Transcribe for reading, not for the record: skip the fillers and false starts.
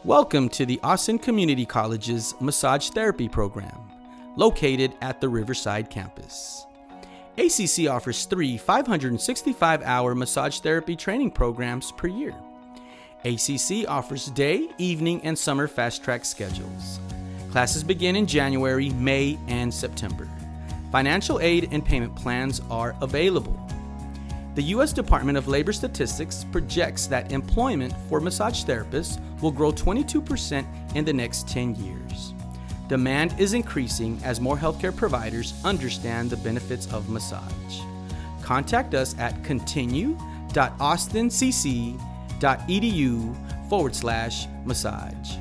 Welcome to the Austin Community College's Massage Therapy Program, located at the Riverside campus. ACC offers 3 565-hour massage therapy training programs per year. ACC offers day, evening, and summer fast-track schedules. Classes begin in January, May, and September. Financial aid and payment plans are available. The U.S. Department of Labor Statistics projects that employment for massage therapists will grow 22% in the next 10 years. Demand is increasing as more healthcare providers understand the benefits of massage. Contact us at continue.austincc.edu/massage.